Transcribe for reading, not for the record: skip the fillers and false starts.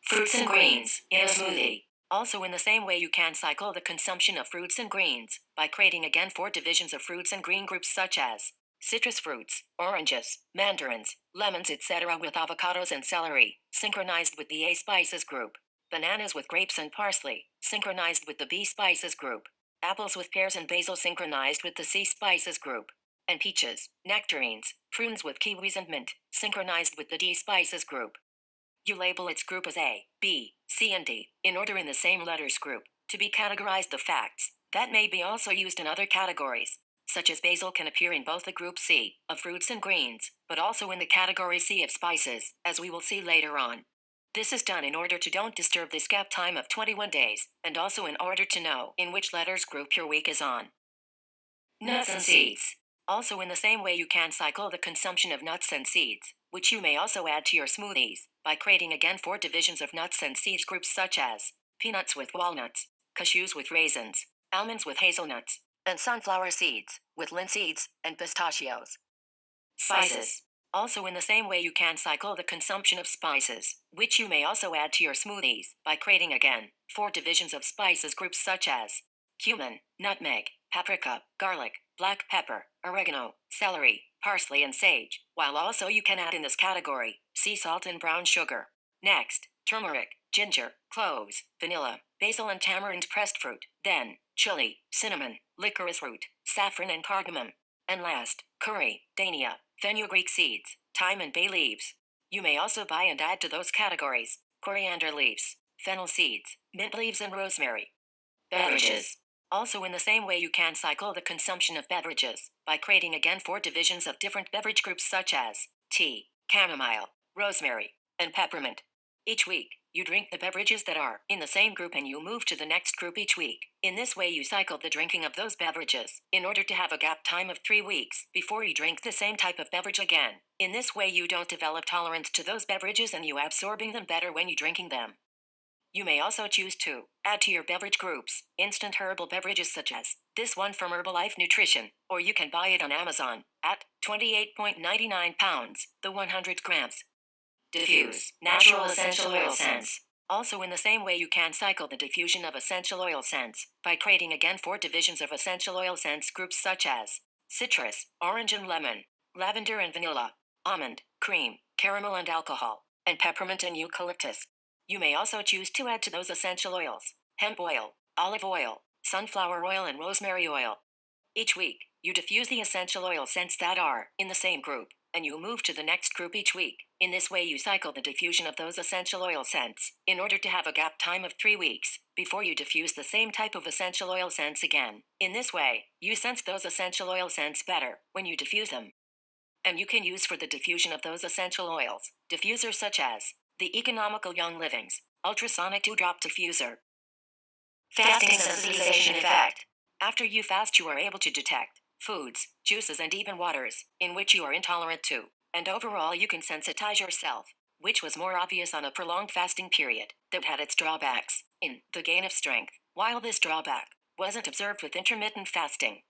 Fruits and greens in a smoothie. Also, in the same way, you can cycle the consumption of fruits and greens by creating again 4 divisions of fruits and green groups such as citrus fruits, oranges, mandarins, lemons, etc. with avocados and celery, synchronized with the A spices group. Bananas with grapes and parsley, synchronized with the B spices group. Apples with pears and basil, synchronized with the C spices group. And peaches, nectarines, prunes with kiwis and mint, synchronized with the D spices group. You label its group as A, B, C, and D, in order in the same letters group, to be categorized the facts that may be also used in other categories, such as basil can appear in both the group C, of fruits and greens, but also in the category C of spices, as we will see later on. This is done in order to don't disturb this gap time of 21 days, and also in order to know in which letters group your week is on. Nuts and seeds. Also, in the same way, you can cycle the consumption of nuts and seeds, which you may also add to your smoothies by creating again 4 divisions of nuts and seeds groups such as peanuts with walnuts, cashews with raisins, almonds with hazelnuts, and sunflower seeds with linseeds and pistachios. Spices. Also, in the same way, you can cycle the consumption of spices, which you may also add to your smoothies by creating again 4 divisions of spices groups such as cumin, nutmeg, paprika, garlic, black pepper, oregano, celery, parsley, and sage, while also you can add in this category sea salt and brown sugar. Next, turmeric, ginger, cloves, vanilla, basil, and tamarind pressed fruit, then chili, cinnamon, licorice root, saffron, and cardamom. And last, curry, dania, fenugreek seeds, thyme, and bay leaves. You may also buy and add to those categories coriander leaves, fennel seeds, mint leaves, and rosemary. Beverages. Also, in the same way, you can cycle the consumption of beverages by creating again 4 divisions of different beverage groups such as tea, chamomile, rosemary, and peppermint. Each week, you drink the beverages that are in the same group and you move to the next group each week. In this way, you cycle the drinking of those beverages in order to have a gap time of 3 weeks before you drink the same type of beverage again. In this way, you don't develop tolerance to those beverages and you absorbing them better when you drinking them. You may also choose to add to your beverage groups instant herbal beverages such as this one from Herbalife Nutrition, or you can buy it on Amazon at £28.99, the 100 grams. Diffuse natural essential oil scents. Also, in the same way, you can cycle the diffusion of essential oil scents by creating again 4 divisions of essential oil scents groups such as citrus, orange and lemon, lavender and vanilla, almond, cream, caramel and alcohol, and peppermint and eucalyptus. You may also choose to add to those essential oils hemp oil, olive oil, sunflower oil, and rosemary oil. Each week, you diffuse the essential oil scents that are in the same group, and you move to the next group each week. In this way, you cycle the diffusion of those essential oil scents in order to have a gap time of 3 weeks before you diffuse the same type of essential oil scents again. In this way, you sense those essential oil scents better when you diffuse them. And you can use for the diffusion of those essential oils diffusers such as the economical Young Living's ultrasonic 2-drop diffuser. Fasting sensitization effect. After you fast, you are able to detect foods, juices, and even waters in which you are intolerant to, and overall you can sensitize yourself, which was more obvious on a prolonged fasting period that had its drawbacks in the gain of strength, while this drawback wasn't observed with intermittent fasting.